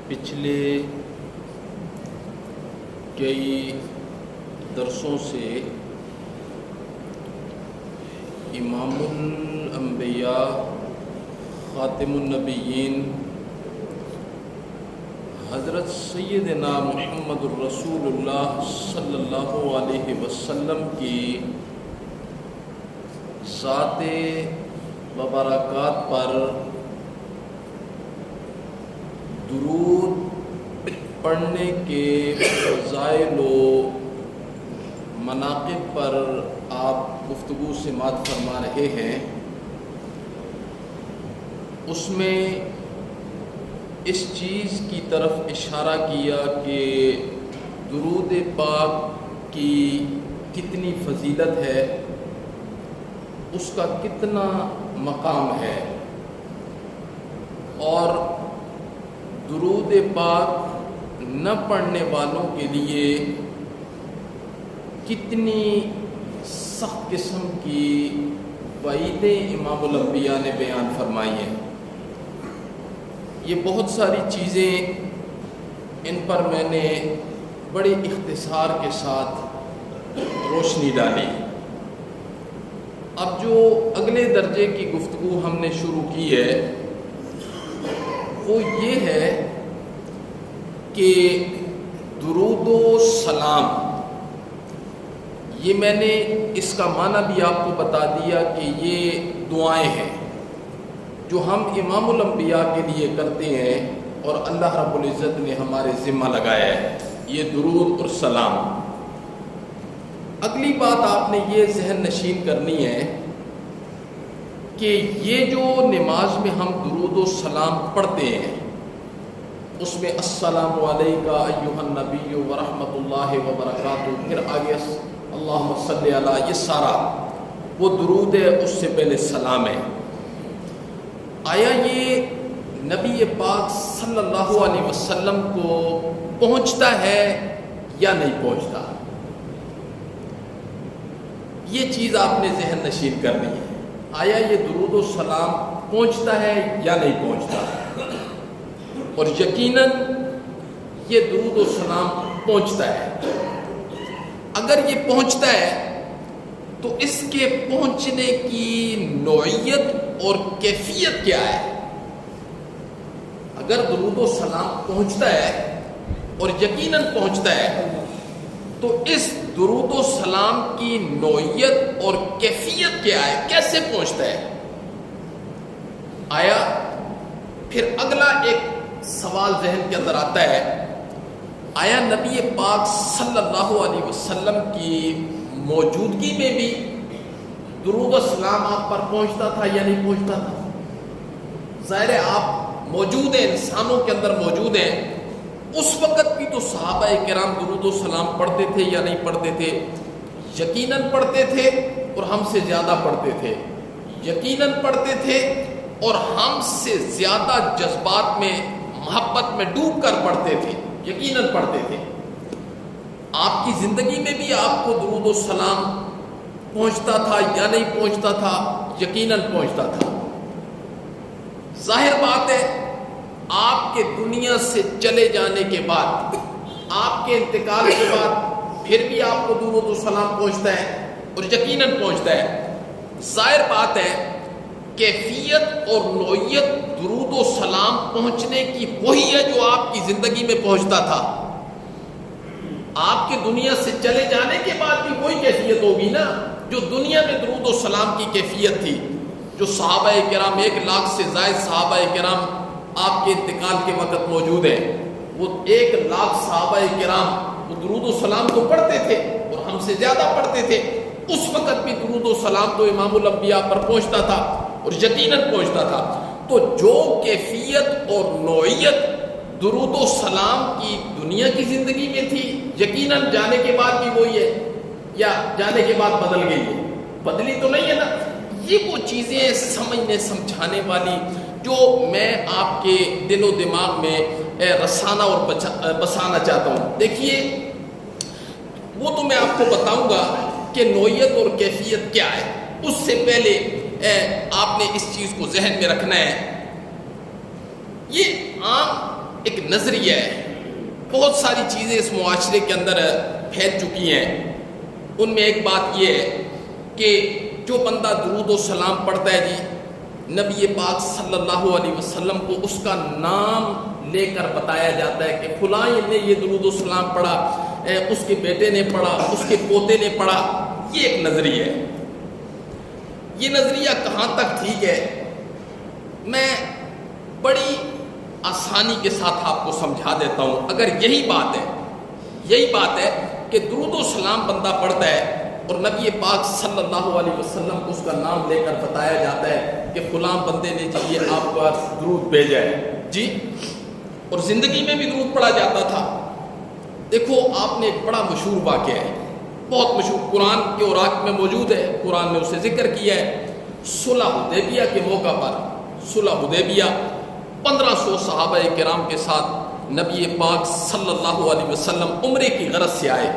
پچھلے کئی درسوں سے امام الانبیاء خاتم النبیین حضرت سیدنا محمد الرسول اللہ صلی اللہ علیہ وسلم کی ذات مبارکات پر درود پڑھنے کے فضائل و مناقب پر آپ گفتگو سماعت فرما رہے ہیں. اس میں اس چیز کی طرف اشارہ کیا کہ درود پاک کی کتنی فضیلت ہے، اس کا کتنا مقام ہے، اور درود پاک نہ پڑھنے والوں کے لیے کتنی سخت قسم کی وعیدیں امام الانبیاء نے بیان فرمائی ہیں. یہ بہت ساری چیزیں ان پر میں نے بڑے اختصار کے ساتھ روشنی ڈالی. اب جو اگلے درجے کی گفتگو ہم نے شروع کی ہے وہ یہ ہے کہ درود و سلام، یہ میں نے اس کا معنی بھی آپ کو بتا دیا کہ یہ دعائیں ہیں جو ہم امام الانبیاء کے لیے کرتے ہیں اور اللہ رب العزت نے ہمارے ذمہ لگایا ہے، یہ درود اور سلام. اگلی بات آپ نے یہ ذہن نشین کرنی ہے کہ یہ جو نماز میں ہم درود و سلام پڑھتے ہیں اس میں السلام علیکہ ایھا النبی ورحمۃ اللہ وبرکاتہ، پھر آگے اللہم صلی علی، یہ سارا وہ درود ہے، اس سے پہلے سلام ہے. آیا یہ نبی پاک صلی اللہ علیہ وسلم کو پہنچتا ہے یا نہیں پہنچتا؟ یہ چیز آپ نے ذہن نشین کرنی ہے. آیا یہ درود و سلام پہنچتا ہے یا نہیں پہنچتا؟ اور یقیناً یہ درود و سلام پہنچتا ہے. اگر یہ پہنچتا ہے تو اس کے پہنچنے کی نوعیت اور کیفیت کیا ہے؟ اگر درود و سلام پہنچتا ہے اور یقیناً پہنچتا ہے تو اس درود و سلام کی نوعیت اور کیفیت کیا ہے، کیسے پہنچتا ہے؟ آیا پھر اگلا ایک سوال ذہن کے اندر آتا ہے، آیا نبی پاک صلی اللہ علیہ وسلم کی موجودگی میں بھی درود و سلام آپ پر پہنچتا تھا یا نہیں پہنچتا تھا؟ ظاہر ہے آپ موجود ہیں، انسانوں کے اندر موجود ہیں. اس وقت بھی تو صحابہ کرام درود و سلام پڑھتے تھے یا نہیں پڑھتے تھے؟ یقیناً پڑھتے تھے اور ہم سے زیادہ پڑھتے تھے. یقیناً پڑھتے تھے اور ہم سے زیادہ جذبات میں، محبت میں ڈوب کر پڑھتے تھے. یقیناً پڑھتے تھے. آپ کی زندگی میں بھی آپ کو درود و سلام پہنچتا تھا یا نہیں پہنچتا تھا؟ یقیناً پہنچتا تھا. ظاہر بات ہے آپ کے دنیا سے چلے جانے کے بعد، آپ کے انتقال کے بعد پھر بھی آپ کو درود و سلام پہنچتا ہے اور یقیناً پہنچتا ہے. ظاہر بات ہے کیفیت اور نوعیت درود و سلام پہنچنے کی وہی ہے جو آپ کی زندگی میں پہنچتا تھا. آپ کے دنیا سے چلے جانے کے بعد بھی وہی کیفیت ہوگی نا جو دنیا میں درود و سلام کی کیفیت تھی. جو صحابہ کرام 1 لاکھ سے زائد صحابہ کرام آپ کے انتقال کے وقت موجود ہیں، وہ 1 لاکھ صحابہ کرام وہ درود و سلام تو پڑھتے تھے اور ہم سے زیادہ پڑھتے تھے. اس وقت بھی درود و سلام تو امام الانبیاء پر پہنچتا تھا اور یقیناً پہنچتا تھا. تو جو کیفیت اور نوعیت درود و سلام کی دنیا کی زندگی میں تھی، یقیناً جانے کے بعد بھی وہی ہے یا جانے کے بعد بدل گئی ہے؟ بدلی تو نہیں ہے نا. یہ وہ چیزیں سمجھنے سمجھانے والی جو میں آپ کے دل و دماغ میں رسانا اور بسانا چاہتا ہوں. دیکھیے وہ تو میں آپ کو بتاؤں گا کہ نوعیت اور کیفیت کیا ہے. اس سے پہلے آپ نے اس چیز کو ذہن میں رکھنا ہے. یہ عام ایک نظریہ ہے. بہت ساری چیزیں اس معاشرے کے اندر پھیل چکی ہیں. ان میں ایک بات یہ ہے کہ جو بندہ درود و سلام پڑھتا ہے جی، نبی پاک صلی اللہ علیہ وسلم کو اس کا نام لے کر بتایا جاتا ہے کہ فلاں نے یہ درود و سلام پڑھا، اس کے بیٹے نے پڑھا، اس کے پوتے نے پڑھا. یہ ایک نظریہ ہے. یہ نظریہ کہاں تک ٹھیک ہے؟ میں بڑی آسانی کے ساتھ آپ کو سمجھا دیتا ہوں. اگر یہی بات ہے کہ درود و سلام بندہ پڑھتا ہے اور نبی پاک صلی اللہ علیہ وسلم کو اس کا نام لے کر بتایا جاتا ہے کہ فلاں بندے نے جی یہ آپ کا درود بھیجا ہے جی، اور زندگی میں بھی درود پڑھا جاتا تھا. دیکھو آپ نے ایک بڑا مشہور واقعہ ہے، بہت مشہور، قرآن کے اوراق میں موجود ہے، قرآن نے اسے ذکر کیا ہے. صلح حدیبیہ کے موقع پر، صلح حدیبیہ 1500 صحابہ کرام کے ساتھ نبی پاک صلی اللہ علیہ وسلم عمرے کی غرض سے آئے.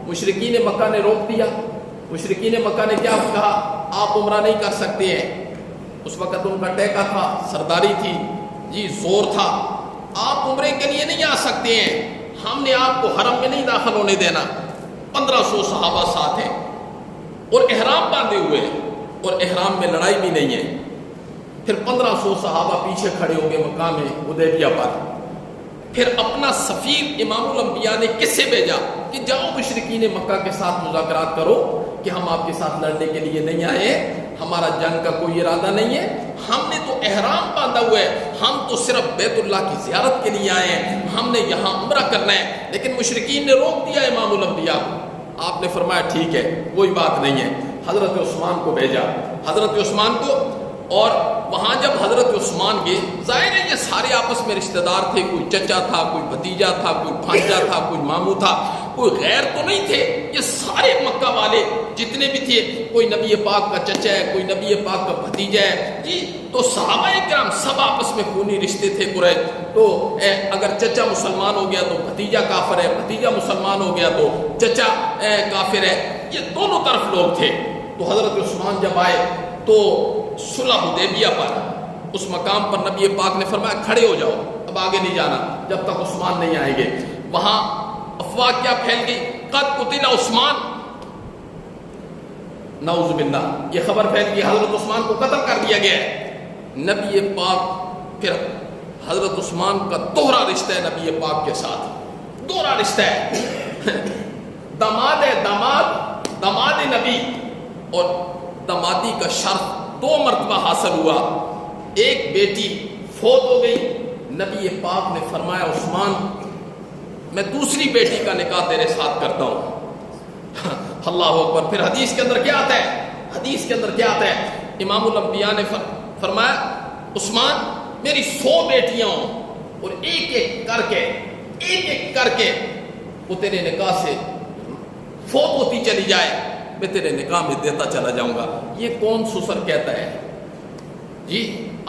مشرکین مکہ نے روک دیا. مشرکین مکہ نے کیا کہا؟ آپ عمرہ نہیں کر سکتے ہیں. اس وقت ان کا ٹیکہ تھا، سرداری تھی جی، زور تھا. آپ عمرے کے لیے نہیں آ سکتے ہیں، ہم نے آپ کو حرم میں نہیں داخل ہونے دینا. 1500 صحابہ ساتھ ہیں اور احرام باندھے ہوئے ہیں، اور احرام میں لڑائی بھی نہیں ہے. پھر 1500 صحابہ پیچھے کھڑے ہو گئے مقام حدیبیہ پر. پھر اپنا سفیر امام الانبیاء نے کس سے بھیجا کہ جاؤ مشرکین مکہ کے ساتھ مذاکرات کرو کہ ہم آپ کے ساتھ لڑنے کے لیے نہیں آئے، ہمارا جنگ کا کوئی ارادہ نہیں ہے، ہم نے تو احرام باندھا ہوا ہے، ہم تو صرف بیت اللہ کی زیارت کے لیے آئے ہیں، ہم نے یہاں عمرہ کرنا ہے. لیکن مشرکین نے روک دیا امام الانبیاء کو. آپ نے فرمایا ٹھیک ہے، کوئی بات نہیں ہے. حضرت عثمان کو بھیجا، حضرت عثمان کو. اور وہاں جب حضرت عثمان گئے، ظاہر ہے یہ سارے آپس میں رشتہ دار تھے، کوئی چچا تھا، کوئی بھتیجا تھا، کوئی بھانجا تھا، کوئی ماموں تھا، کوئی غیر تو نہیں تھے. یہ سارے مکہ والے جتنے بھی تھے، کوئی نبی پاک کا چچا ہے، کوئی نبی پاک کا بھتیجا ہے جی. تو صحابہ کرام سب آپس میں خونی رشتے تھے قریش. تو اگر چچا مسلمان ہو گیا تو بھتیجا کافر ہے، بھتیجا مسلمان ہو گیا تو چچا کافر ہے. یہ دونوں طرف لوگ تھے. تو حضرت عثمان جب آئے تو صلح حدیبیہ پر اس مقام پر نبی پاک نے فرمایا کھڑے ہو جاؤ، اب آگے نہیں جانا جب تک عثمان نہیں آئیں گے. وہاں افواہ کیا پھیل گئی؟ قد قتل عثمان، نعوذ باللہ، یہ خبر پھیل گئی حضرت عثمان کو قتل کر دیا گیا ہے. نبی پاک، پھر حضرت عثمان کا دوہرا رشتہ ہے نبی پاک کے ساتھ، دوہرا رشتہ ہے. داماد ہے، داماد نبی، اور دامادی کا شرف 2 مرتبہ حاصل ہوا. ایک بیٹی فوت ہو گئی، نبی پاک نے فرمایا عثمان میں دوسری بیٹی کا نکاح تیرے ساتھ کرتا ہوں. اللہ اکبر. پھر حدیث کے اندر کیا آتا ہے؟ حدیث کے اندر کیا آتا ہے؟ امام الانبیاء نے فرمایا عثمان میری 100 بیٹیاں ہوں اور ایک ایک کر کے وہ تیرے نکاح سے فوت ہوتی چلی جائے، میں تیرے نکاح میں دیتا چلا جاؤں گا. یہ کون سسر کہتا ہے جی؟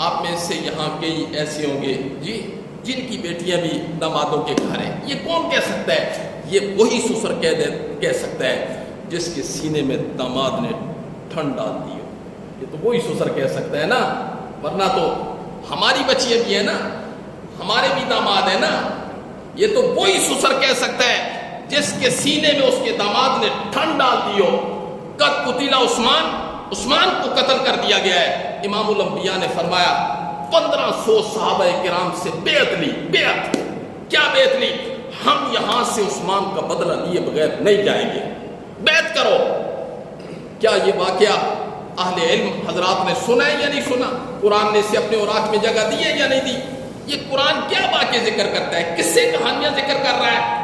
آپ میں سے یہاں کئی ایسے ہوں گے جی جن کی بیٹیاں بھی دامادوں کے گھر ہیں. یہ کون کہہ سکتا ہے؟ یہ وہی سسر کہہ سکتا ہے جس کے سینے میں داماد نے ٹھنڈ ڈال دی ہو. یہ تو وہی سسر کہہ سکتا ہے نا، ورنہ تو ہماری بچیاں بھی ہیں نا، ہمارے بھی داماد ہیں نا. یہ تو وہی سسر کہہ سکتا ہے جس کے سینے میں اس کے داماد نے ٹھنڈ ڈال دی ہو. قد قتل عثمان کو قتل کر دیا گیا ہے. امام الانبیاء نے فرمایا 1500 صحابہ کرام سے بیعت لی. بیعت کیا بیعت لی؟ ہم یہاں سے عثمان کا بدلہ لیے بغیر نہیں جائیں گے، بیعت کرو. کیا یہ واقعہ اہل علم حضرات نے سنا ہے یا نہیں سنا؟ قرآن نے اسے اپنے اوراق میں جگہ دی ہے یا نہیں دی؟ یہ قرآن کیا واقعہ ذکر کرتا ہے؟ کس سے کہانیاں ذکر کر رہا ہے؟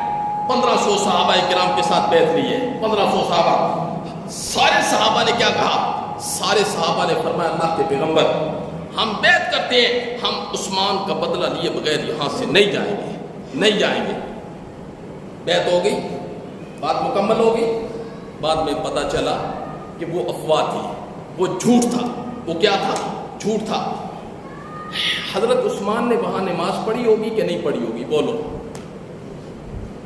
1500 صحابہ کرام کے ساتھ بیعت لی ہے. 1500 صحابہ، سارے صحابہ نے کیا کہا؟ سارے صحابہ نے فرمایا اللہ کے پیغمبر ہم بیعت کرتے ہیں، ہم عثمان کا بدلہ لیے بغیر یہاں سے نہیں جائیں گے، نہیں جائیں گے. بیعت ہو گئی، بات مکمل ہو گئی. بعد میں پتہ چلا کہ وہ افواہ تھی، وہ جھوٹ تھا. وہ کیا تھا؟ جھوٹ تھا. حضرت عثمان نے وہاں نماز پڑھی ہوگی کہ نہیں پڑھی ہوگی؟ بولو.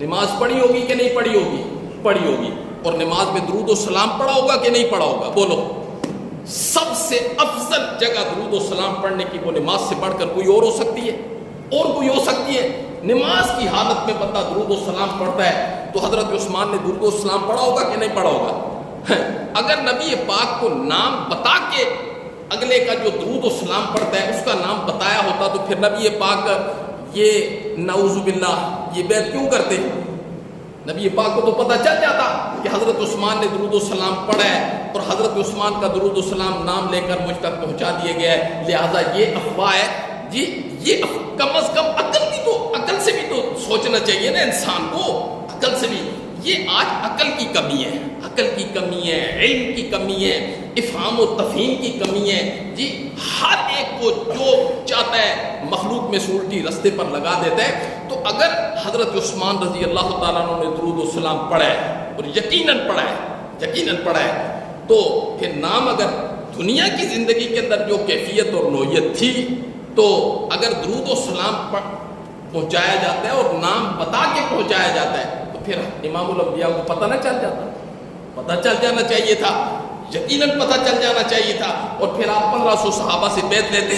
نماز پڑھی ہوگی کہ نہیں پڑھی ہوگی؟ پڑھی ہوگی. اور نماز میں درود و سلام پڑھا ہوگا کہ نہیں پڑھا ہوگا؟ بولو. سب سے افضل جگہ درود و سلام پڑھنے کی وہ نماز سے بڑھ کر کوئی اور ہو سکتی ہے؟ اور کوئی ہو سکتی ہے؟ نماز کی حالت میں بندہ درود و سلام پڑھتا ہے تو حضرت عثمان نے درود و سلام پڑھا ہوگا کہ نہیں پڑھا ہوگا؟ اگر نبی پاک کو نام بتا کے اگلے کا جو درود و سلام پڑھتا ہے اس کا نام بتایا ہوتا تو پھر نبی پاک یہ نعوذ باللہ یہ بیعت کیوں کرتے؟ نبی پاک کو تو پتہ چل جاتا کہ حضرت عثمان نے درود و سلام پڑھا ہے اور حضرت عثمان کا درود و سلام نام لے کر مجھ تک پہنچا دیے گیا ہے، لہٰذا یہ افواہ ہے جی، یہ کم از کم عقل سے بھی تو سوچنا چاہیے نا انسان کو، عقل سے بھی۔ یہ آج عقل کی کمی ہے، عقل کی کمی ہے، علم کی کمی ہے، افہام و تفہیم کی کمی ہے جی۔ ہر ایک کو جو چاہتا ہے مخلوق میں سے الٹی رستے پر لگا دیتا ہے۔ تو اگر حضرت عثمان رضی اللہ تعالیٰ عنہ نے درود و سلام پڑھا ہے اور یقیناً پڑھا ہے تو پھر نام اگر دنیا کی زندگی کے اندر جو کیفیت اور نوعیت تھی تو اگر درود و سلام پہنچایا جاتا ہے اور نام بتا کے پہنچایا جاتا ہے تو پھر امام الانبیاء کو پتہ نہ چل جاتا؟ پتہ چل جانا چاہیے تھا، یقیناً پتہ چل جانا چاہیے تھا، اور پھر آپ 1500 صحابہ سے بیعت لیتے؟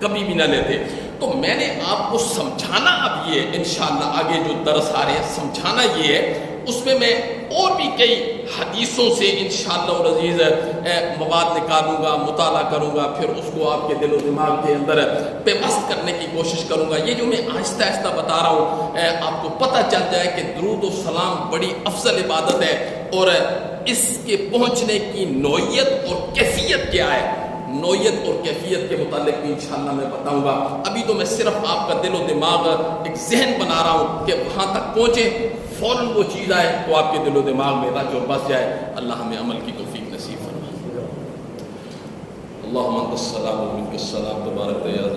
کبھی بھی نہ لیتے۔ تو میں نے آپ کو سمجھانا اب یہ انشاءاللہ آگے جو درس آ رہے ہیں سمجھانا یہ ہے، اس میں اور بھی کئی حدیثوں سے انشاءاللہ العزیز مواد نکالوں گا، مطالعہ کروں گا، پھر اس کو آپ کے دل و دماغ کے اندر پیوست کرنے کی کوشش کروں گا۔ یہ جو میں آہستہ آہستہ بتا رہا ہوں آپ کو پتہ چل جائے کہ درود و سلام بڑی افضل عبادت ہے اور اس کے پہنچنے کی نوعیت اور کیفیت کیا ہے، نوعیت اور کیفیت کے متعلق بھی انشاءاللہ میں بتاؤں گا۔ ابھی تو میں صرف آپ کا دل و دماغ ایک ذہن بنا رہا ہوں کہ وہاں تک پہنچے، فوراً وہ چیز آئے تو آپ کے دل و دماغ میں رچ اور بس جائے۔ اللہ ہمیں عمل کی توفیق نصیب فرمائے۔ اللہم انت السلام و منک السلام، تبارک یا